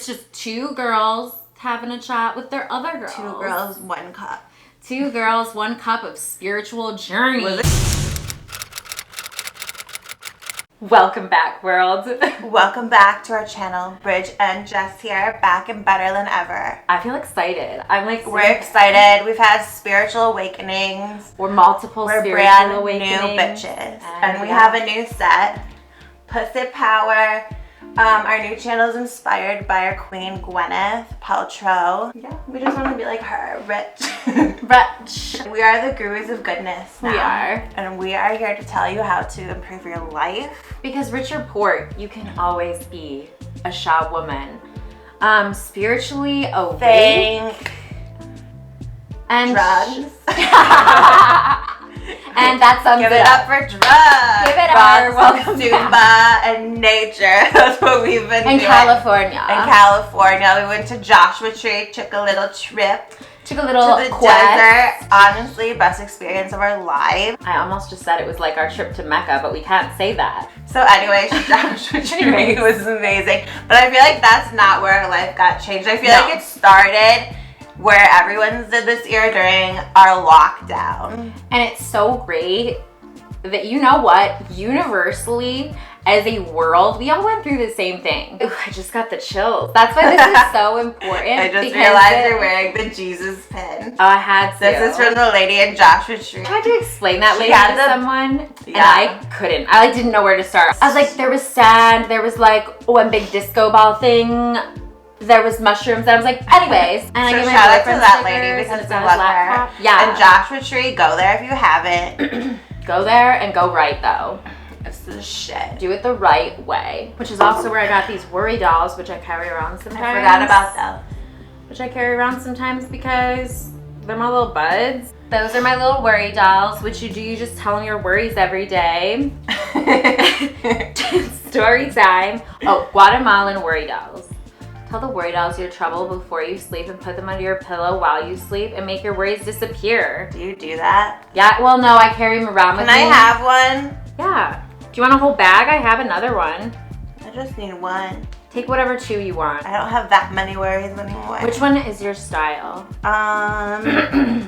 it's just two girls having a chat with their other girls. Two girls, one cup. Two girls, one cup of spiritual journey. Welcome back, world. Welcome back to our channel. Bridge and Jess here, back and better than ever. I feel excited. We're excited. We've had spiritual awakenings. We're multiple We're spiritual brand awakenings. new bitches. And we have a new set, Pussy Power. Our new channel is inspired by our queen, Gwyneth Paltrow. Yeah, we just want to be like her, rich. Rich. We are the gurus of goodness now. We are. And we are here to tell you how to improve your life. Because rich or poor, you can always be a shy woman. Spiritually awake. Thank And drugs. And that sums Give it up for drugs. Give it drugs, up. Welcome Zumba back. and nature. That's what we've been doing. In California. In California. We went to Joshua Tree, took a little trip. Took a little to the desert. Honestly, best experience of our lives. I almost just said it was like our trip to Mecca, but we can't say that. So anyway, Joshua Tree was amazing. But I feel like that's not where our life got changed. I feel like it started where everyone's did this year during our lockdown. And it's so great that, you know what, universally as a world, we all went through the same thing. Ooh, I just got the chills. That's why this is so important. I just realized you're wearing the Jesus pin. Oh, I had to. This is from the lady in Joshua Tree. I tried to explain that lady had to someone, and Yeah. I couldn't. I didn't know where to start. I was like, there was sand, there was like one big disco ball thing, there was mushrooms, and I was like, anyways. And I So gave my shout out to boyfriend that stickers, lady because and we his love laptop. her. Yeah. And Joshua Tree, go there if you haven't. Go there and go right though. It's the shit. Do it the right way. Which is also where I got these worry dolls, which I carry around sometimes. I forgot about that. Which I carry around sometimes because they're my little buds. Those are my little worry dolls, which you do. You just tell them your worries every day. Story time. Oh, Guatemalan worry dolls. Tell the worry dolls your trouble before you sleep and put them under your pillow while you sleep and make your worries disappear. Do you do that? Yeah, well, no, I carry them around with me. Can I have one? Yeah. Do you want a whole bag? I have another one. I just need one. Take whatever two you want. I don't have that many worries anymore. Which one is your style? I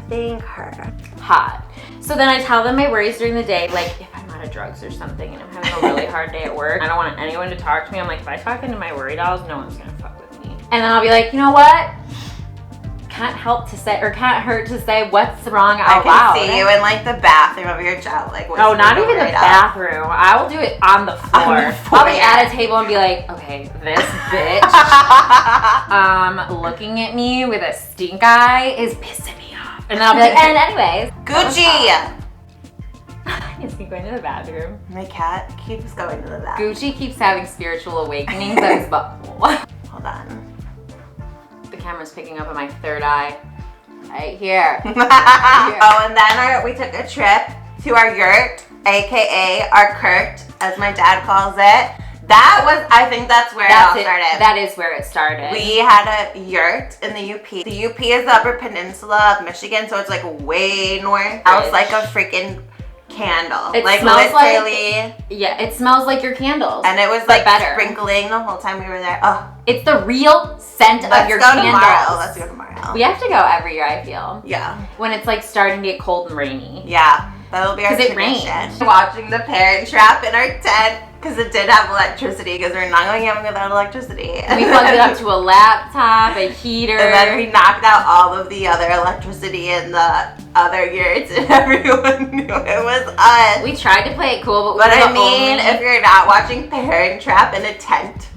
think her. Hot. So then I tell them my worries during the day, like if I'm out of drugs or something and I'm having a really hard day at work, I don't want anyone to talk to me. I'm like, if I talk into my worry dolls, no one's gonna fuck with me. And then I'll be like, you know what? Can't help to say, or can't hurt to say what's wrong out loud. I can see you in like the bathroom of your job, like. Oh, not even the bathroom. I will do it on the floor. I'll be at a table and be like, okay, this bitch, looking at me with a stink eye is pissing me off. And then I'll be like, and anyways, Gucci. is he going to the bathroom? My cat keeps going to the bathroom. Gucci keeps having spiritual awakenings of his butthole. Hold on. The camera's picking up on my third eye. Right here. Oh, and then we took a trip to our yurt, aka our Kurt, as my dad calls it. That was, I think that's where it all started. That is where it started. We had a yurt in the UP. The UP is the Upper Peninsula of Michigan, so it's like way north. I was like a freaking candle. It like smells literally. Yeah, it smells like your candles. And it was like better. sprinkling the whole time we were there. Oh, it's the real scent of your candles. Let's go tomorrow. We have to go every year, I feel. Yeah. When it's like starting to get cold and rainy. Yeah. That'll be our tradition. Because it rained. Watching The Parent Trap in our tent. Because it did have electricity, because we're not going in without electricity. We plugged it up to a laptop, a heater. And then we knocked out all of the other electricity in the other yurts, and everyone knew it was us. We tried to play it cool, but I mean, if you're not watching Parent Trap in a tent,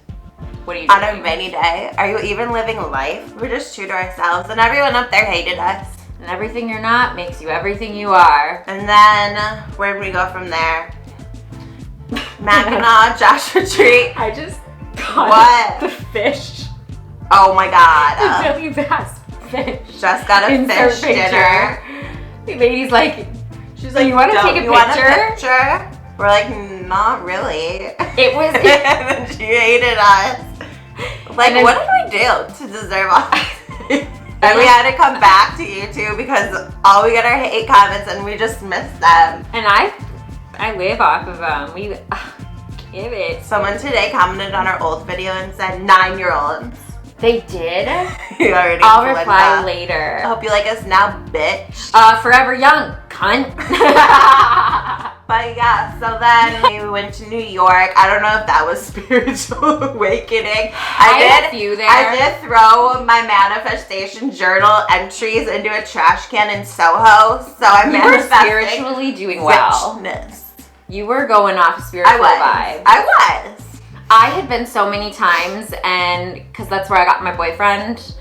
what are you on doing? a rainy day, are you even living life? We're just true to ourselves, and everyone up there hated us. And everything you're not makes you everything you are. And then, where'd we go from there? Mackinac, Joshua Tree. I just got the fish. Oh my god. The really fast fish. Just got a fish dinner. The lady's like, she's like, you want to take a picture? Want a picture? We're like, not really. It was. And then she hated us. Like, what did we do to deserve all this? And we had to come back to you too because all we get are hate comments and we just miss them. And I live off of them. Give it. Someone today commented on our old video and said 9-year-olds. They did? I'll reply later. I hope you like us now, bitch. Forever young, cunt. But yeah, so then we went to New York. I don't know if that was spiritual awakening. I had a few there. I did throw my manifestation journal entries into a trash can in Soho. So I'm manifesting spiritually doing well. Richness. You were going off spiritual vibes. I was. I had been so many times, and because that's where I got my boyfriend.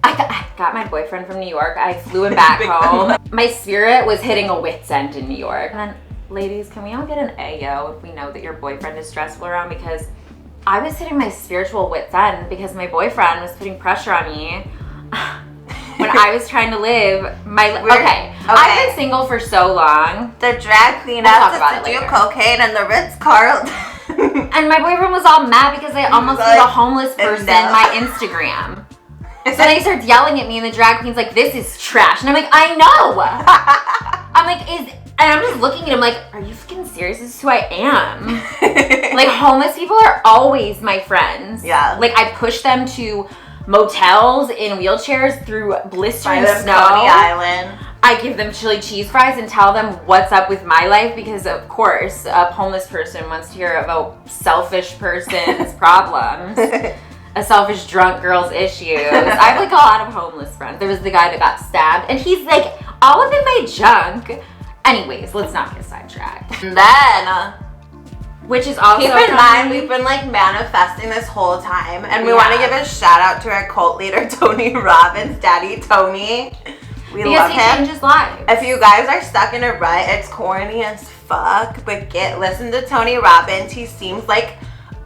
I got my boyfriend from New York. I flew him back home. My spirit was hitting a wit's end in New York. And then, ladies, can we all get an Ayo if we know that your boyfriend is stressful around? Because I was hitting my spiritual wit's end because my boyfriend was putting pressure on me when I was trying to live my okay. I've been single for so long. The drag queen has to do cocaine in the Ritz-Carlton. And my boyfriend was all mad because I almost did a homeless person my Instagram. So then he starts yelling at me, and the drag queen's like, "This is trash." And I'm like, "I know." I'm like, and I'm just looking at him like, "Are you fucking serious? This is who I am." Like, homeless people are always my friends. Yeah. Like, I push them to motels in wheelchairs through blistering snow. Coney Island. I give them chili cheese fries and tell them what's up with my life because, of course, a homeless person wants to hear about selfish person's problems. A selfish drunk girl's issues. I have like a lot of homeless friends. There was the guy that got stabbed, and he's like all up in my junk. Anyways, let's not get sidetracked. And then, which is also keep in mind, we've been like manifesting this whole time, and we want to give a shout out to our cult leader, Tony Robbins, Daddy Tony. We love him. He changes lives. If you guys are stuck in a rut, it's corny as fuck, but listen to Tony Robbins. He seems like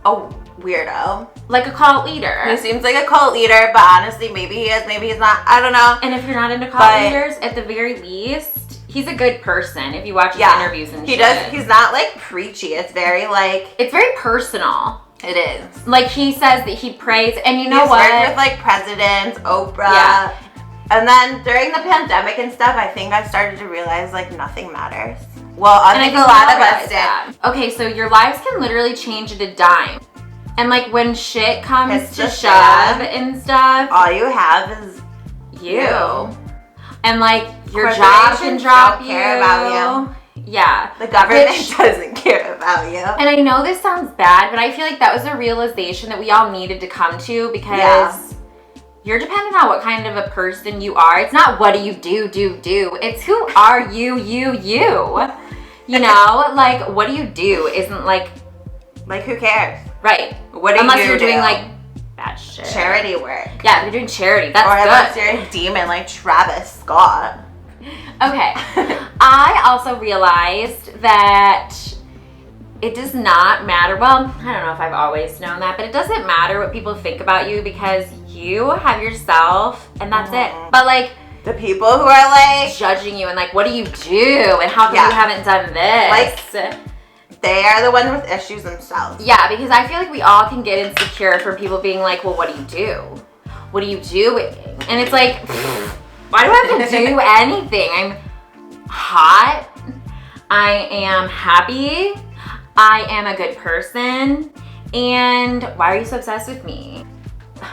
a weirdo. Like a cult leader. He seems like a cult leader, but honestly, maybe he is, maybe he's not. I don't know. And if you're not into cult leaders, at the very least, he's a good person if you watch his interviews and shit. He's not like preachy. It's very like... It's very personal. It is. Like, he says that he prays, and you know what? He's worked with like presidents, Oprah. Yeah. And then during the pandemic and stuff, I think I started to realize like nothing matters. Well, I think a lot of us did. Okay, so your lives can literally change at a dime. And like when shit comes to shove and stuff, all you have is you. And like your job can drop you. Care about you. Yeah. The government doesn't care about you. And I know this sounds bad, but I feel like that was a realization that we all needed to come to because you're dependent on what kind of a person you are. It's not what do you do. It's who are you. You know, like what do you do isn't like who cares? Right. What do unless you're doing like bad shit. Charity work. Yeah, if you're doing charity, that's good. Or unless you're a demon like Travis Scott. Okay. I also realized that it does not matter. Well, I don't know if I've always known that, but it doesn't matter what people think about you because you have yourself and that's it. But like the people who are like judging you and like, what do you do? And how come you haven't done this? Like, they are the ones with issues themselves. Yeah, because I feel like we all can get insecure from people being like, well, what do you do? What are you doing? And it's like, why do I have to do anything? I'm hot. I am happy. I am a good person. And why are you so obsessed with me?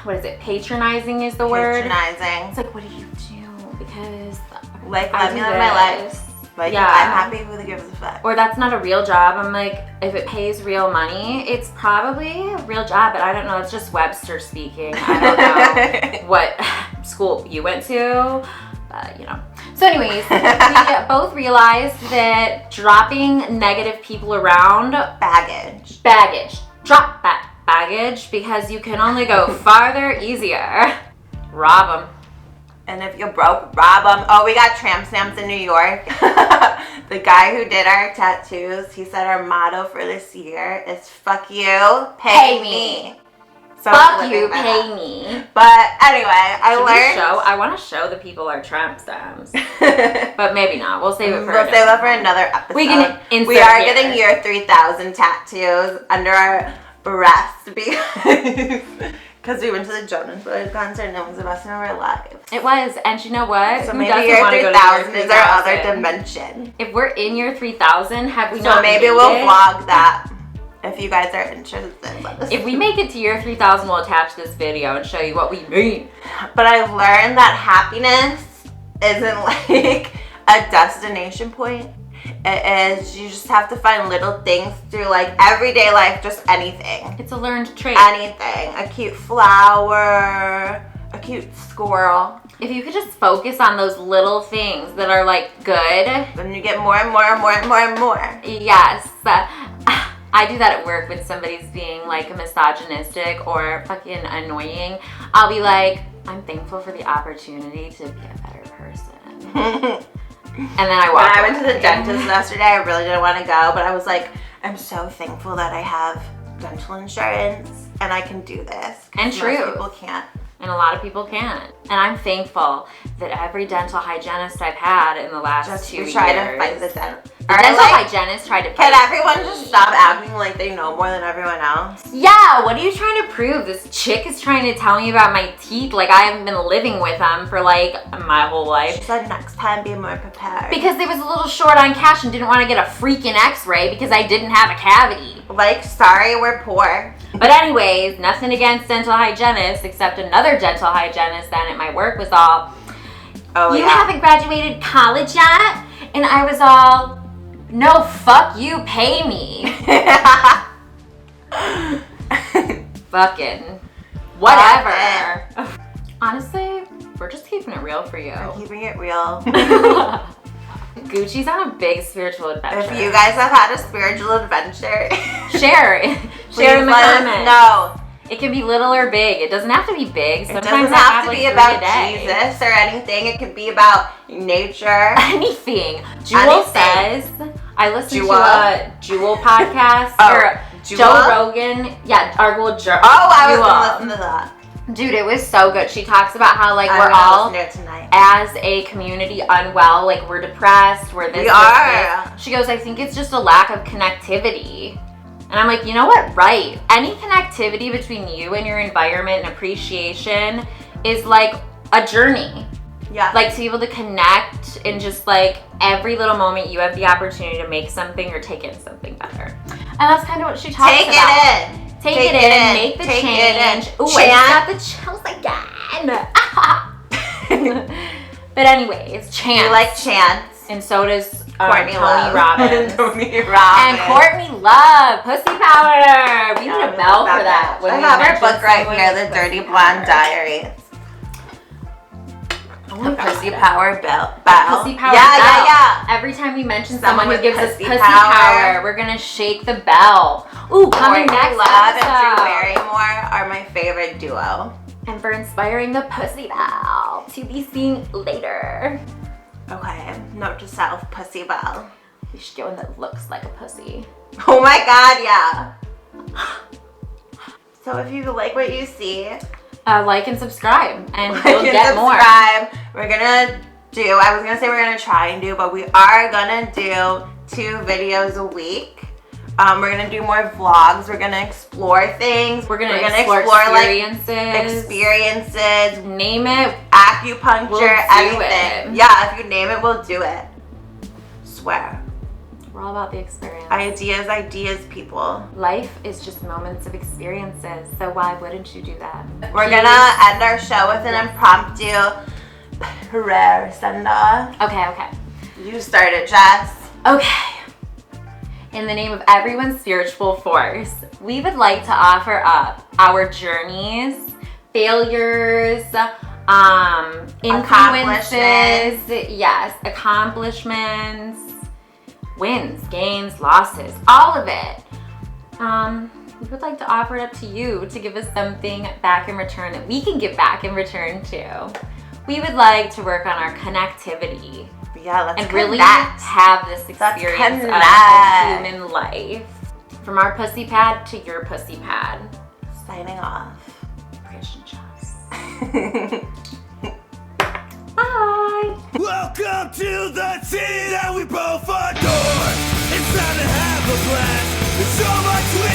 What is it? Patronizing is the word? Patronizing. It's like, what do you do? Because like, let me live my life. Like, I'm happy, who gives a fuck? Or that's not a real job. I'm like, if it pays real money, it's probably a real job, but I don't know. It's just Webster speaking. I don't know what school you went to, but you know. So anyways, we both realized that dropping negative people around... Baggage. Drop that baggage because you can only go farther, easier. Rob them. And if you're broke, rob them. Oh, we got tramp stamps in New York. The guy who did our tattoos, he said our motto for this year is fuck you, pay me. So fuck you, pay me. But anyway, I want to show the people our tramp stamps. But maybe not. We'll save it for another episode. We are getting your 3,000 tattoos under our breast because we went to the Jonas Brothers concert and it was the best time of our lives. It was, and you know what? So maybe your 3,000 is our other dimension. If we're in your 3,000, have we not? So maybe we'll vlog that if you guys are interested. If we make it to year 3000, we'll attach this video and show you what we mean. But I learned that happiness isn't like a destination point. It is, you just have to find little things through like everyday life, just anything. It's a learned trait. Anything. A cute flower, a cute squirrel. If you could just focus on those little things that are like good, then you get more and more and more and more and more. Yes. I do that at work when somebody's being like misogynistic or fucking annoying. I'll be like, I'm thankful for the opportunity to be a better person. And then I walk When I went to the dentist yesterday, I really didn't want to go, but I was like, I'm so thankful that I have dental insurance and I can do this. And true. Most people can't. And a lot of people can't. And I'm thankful that every dental hygienist I've had in the last 2 years. Try to fight the dental. The dental hygienist tried to Can fight everyone just stop acting like they know more than everyone else? Yeah, what are you trying to prove? This chick is trying to tell me about my teeth like I haven't been living with them for like my whole life. She said next time be more prepared. Because they was a little short on cash and didn't want to get a freaking x-ray because I didn't have a cavity. Like, sorry, we're poor. But anyways, nothing against dental hygienists, except another dental hygienist then at my work was all, you haven't graduated college yet? And I was all, no, fuck you, pay me. Fucking whatever. Honestly, we're just keeping it real for you. We're keeping it real. Gucci's on a big spiritual adventure. If you guys have had a spiritual adventure, share in the comments. No. It can be little or big. It doesn't have to be big. Sometimes it doesn't have to be about Jesus or anything. It could be about nature. Anything. Jewel says, I listened to a Jewel podcast or Joe Rogan. Yeah, our girl Jewel. Oh, I was going to listen to that. Dude, it was so good. She talks about how like we're all as a community unwell, like we're depressed, we're this. We are. This. She goes, I think it's just a lack of connectivity. And I'm like, you know what? Right. Any connectivity between you and your environment and appreciation is like a journey. Yeah. Like to be able to connect in just like every little moment you have the opportunity to make something or take in something better. And that's kind of what she talks about. Take it in. Take it in, make the change. Ooh, I got the chills again. But anyways, Chance. You like Chance. And so does Tony Robbins. Tony Robbins. And Courtney Love. Pussy Power. We need a bell for that. I have her book right here, The Dirty Blonde Diaries. The Pussy Power bell. Pussy Power bell. Yeah. Every time we mention someone who gives us pussy power, we're going to shake the bell. Ooh, coming next Love and Drew Barrymore are my favorite duo. And for inspiring the pussy bell. To be seen later. Okay, note to self, pussy bell. We should get one that looks like a pussy. Oh my god, yeah. So if you like what you see, like and subscribe, and you'll get more. We're gonna do, I was gonna say we're gonna try and do, but we are gonna do 2 videos a week. We're gonna do more vlogs. We're gonna explore things. We're gonna explore experiences. Name it. Acupuncture, we'll anything. Yeah, if you name it, we'll do it. Swear. We're all about the experience. Ideas, people. Life is just moments of experiences, so why wouldn't you do that? We're gonna end our show with an impromptu prayer send-off. Okay. You start it, Jess. Okay. In the name of everyone's spiritual force, we would like to offer up our journeys, failures, influences, accomplishments, wins, gains, losses, all of it. We would like to offer it up to you to give us something back in return that we can give back in return too. We would like to work on our connectivity. Yeah, let's and really have this experience of a human life. From our pussy pad to your pussy pad. Signing off. Bridge and Jess. Bye. Welcome to the tea that we both adore. It's time to have a blast. There's so much we